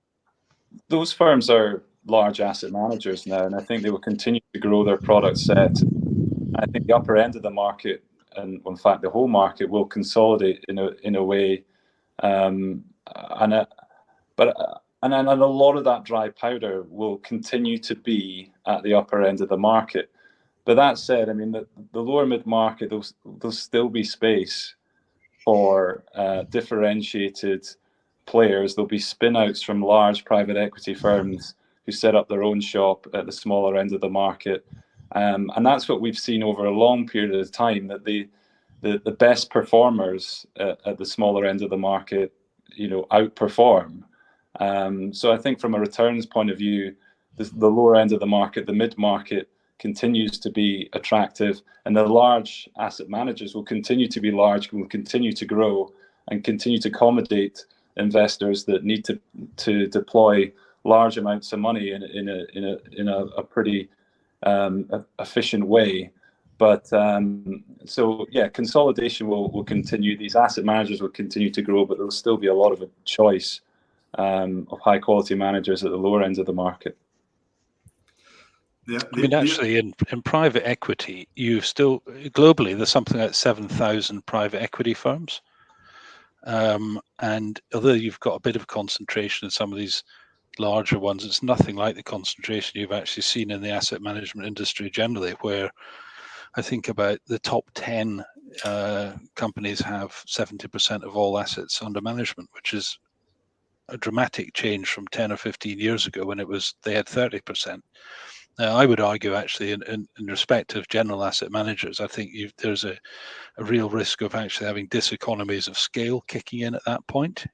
those firms are large asset managers now, and I think they will continue to grow their product set. I think the upper end of the market, and in fact the whole market, will consolidate in a way. And a lot of that dry powder will continue to be at the upper end of the market. But that said, I mean, the lower mid market, there'll still be space for differentiated players. There'll be spin outs from large private equity firms who set up their own shop at the smaller end of the market. And that's what we've seen over a long period of time, that the best performers at the smaller end of the market, outperform. So I think from a returns point of view, the lower end of the market, the mid-market, continues to be attractive, and the large asset managers will continue to be large, will continue to grow, and continue to accommodate investors that need to deploy large amounts of money in a pretty efficient way. But so yeah, consolidation will continue. These asset managers will continue to grow, but there will still be a lot of a choice of high quality managers at the lower end of the market. I mean, actually, in private equity, you still globally there's something like 7,000 private equity firms, and although you've got a bit of concentration in some of these larger ones, it's nothing like the concentration you've actually seen in the asset management industry generally, where I think about the top 10 companies have 70% of all assets under management, which is a dramatic change from 10 or 15 years ago when they had 30%. Now, I would argue actually in respect of general asset managers, I think there's a real risk of actually having diseconomies of scale kicking in at that point,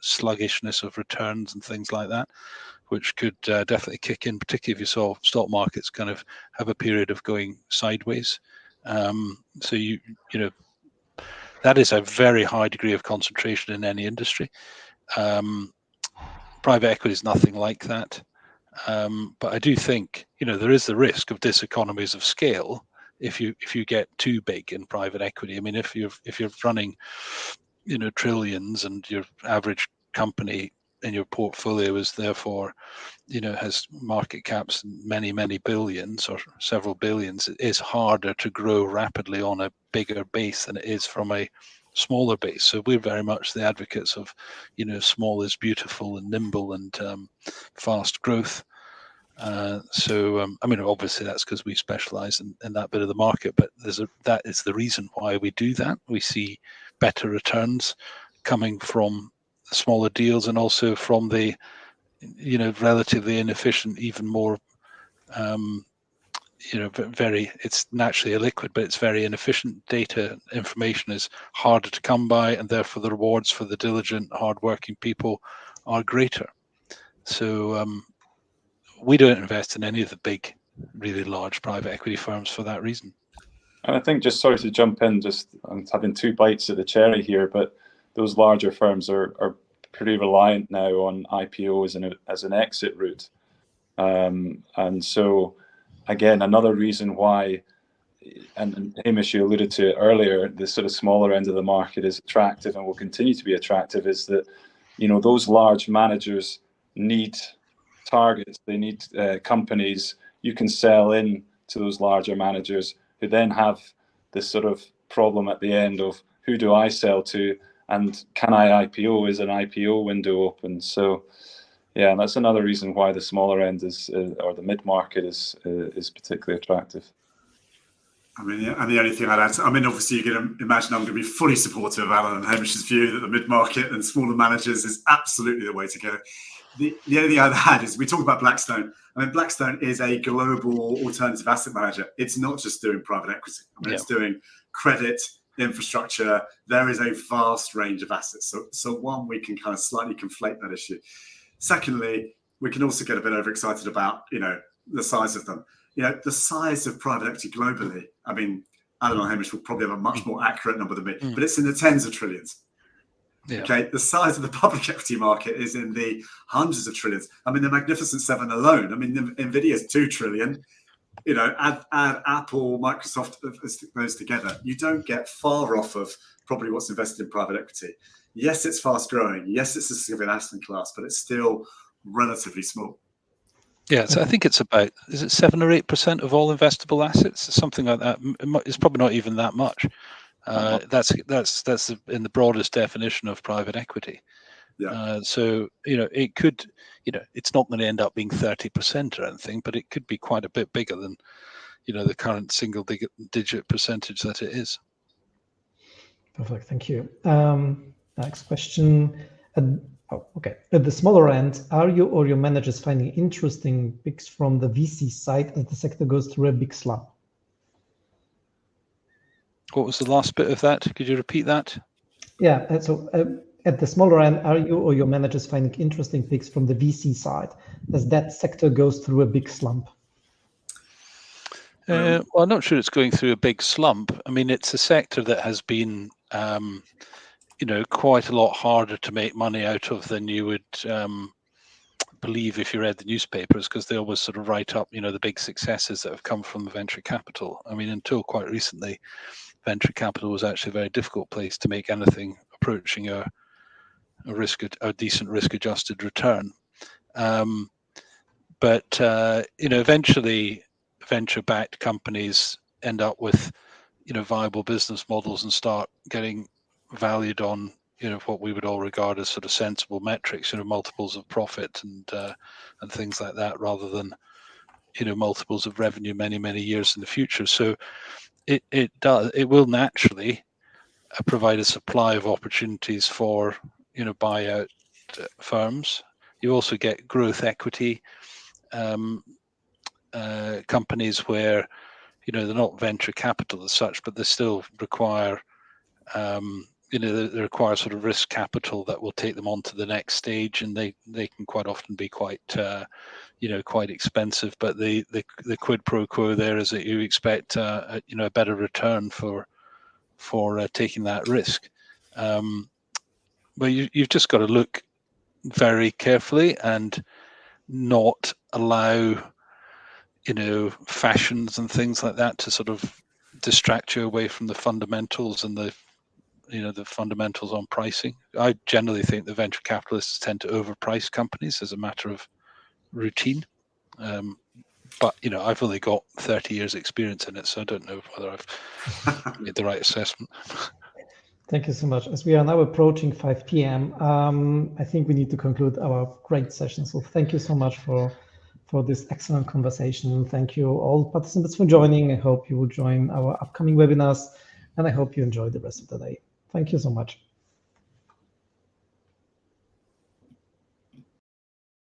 sluggishness of returns and things like that, which could definitely kick in, particularly if you saw stock markets kind of have a period of going sideways. So that is a very high degree of concentration in any industry. Private equity is nothing like that. But I do think there is the risk of diseconomies of scale if you get too big in private equity. I mean, if you're running trillions and your average company in your portfolio is therefore has market caps many billions or several billions, it is harder to grow rapidly on a bigger base than it is from a smaller base. So we're very much the advocates of, small is beautiful and nimble and fast growth. Obviously that's because we specialize in that bit of the market, but that is the reason why we do that. We see better returns coming from smaller deals and also from the, relatively inefficient, even more, it's naturally illiquid, but it's very inefficient. Data information is harder to come by, and therefore the rewards for the diligent, hardworking people are greater. So we don't invest in any of the big, really large private equity firms for that reason. And I think, just sorry to jump in, I'm having two bites of the cherry here, but those larger firms are pretty reliant now on IPO as an exit route. And so, again, another reason why, and Hamish, you alluded to it earlier, the sort of smaller end of the market is attractive and will continue to be attractive, is that, those large managers need targets, they need companies you can sell in to those larger managers who then have this sort of problem at the end of, who do I sell to, and can I IPO? Is an IPO window open? So yeah, that's another reason why the smaller end or the mid-market is particularly attractive. And the only thing I'd add, obviously you can imagine I'm going to be fully supportive of Alan and Hamish's view that the mid-market and smaller managers is absolutely the way to go. The only thing I'd add is, we talk about Blackstone. Blackstone is a global alternative asset manager. It's not just doing private equity. It's doing credit, infrastructure. There is a vast range of assets. So one, we can kind of slightly conflate that issue. Secondly, we can also get a bit overexcited about, the size of them. The size of private equity globally, Alan or Hamish will probably have a much more accurate number than me, but it's in the tens of trillions. Yeah. Okay, the size of the public equity market is in the hundreds of trillions. The Magnificent Seven alone, Nvidia's 2 trillion. Add Apple, Microsoft, those together, you don't get far off of probably what's invested in private equity. Yes, it's fast growing. Yes, it's a significant asset class, but it's still relatively small. Yeah, so I think it's about, is it 7 or 8% of all investable assets, something like that? It's probably not even that much. That's in the broadest definition of private equity. Yeah. So it could, it's not going to end up being 30% or anything, but it could be quite a bit bigger than, the current single-digit percentage that it is. Perfect, thank you. Next question. At the smaller end, are you or your managers finding interesting picks from the VC side as the sector goes through a big slump? What was the last bit of that? Could you repeat that? Yeah, so at the smaller end, are you or your managers finding interesting picks from the VC side as that sector goes through a big slump? Well, I'm not sure it's going through a big slump. It's a sector that has been, quite a lot harder to make money out of than you would believe if you read the newspapers, because they always sort of write up, the big successes that have come from the venture capital. Until quite recently, venture capital was actually a very difficult place to make anything approaching a decent risk-adjusted return. But eventually, venture-backed companies end up with, viable business models and start getting valued on, what we would all regard as sort of sensible metrics, multiples of profit and things like that, rather than, multiples of revenue many years in the future. So it will naturally provide a supply of opportunities for, buyout firms. You also get growth equity companies where, they're not venture capital as such, but they still require, they require sort of risk capital that will take them on to the next stage, and they can quite often be quite, quite expensive. But the quid pro quo there is that you expect, a better return for taking that risk. Well, you've just got to look very carefully and not allow, fashions and things like that to sort of distract you away from the fundamentals and the fundamentals on pricing. I generally think the venture capitalists tend to overprice companies as a matter of routine. But I've only got 30 years experience in it, so I don't know whether I've made the right assessment. Thank you so much. As we are now approaching 5 p.m., I think we need to conclude our great session. So thank you so much for this excellent conversation. Thank you all participants for joining. I hope you will join our upcoming webinars, and I hope you enjoy the rest of the day. Thank you so much.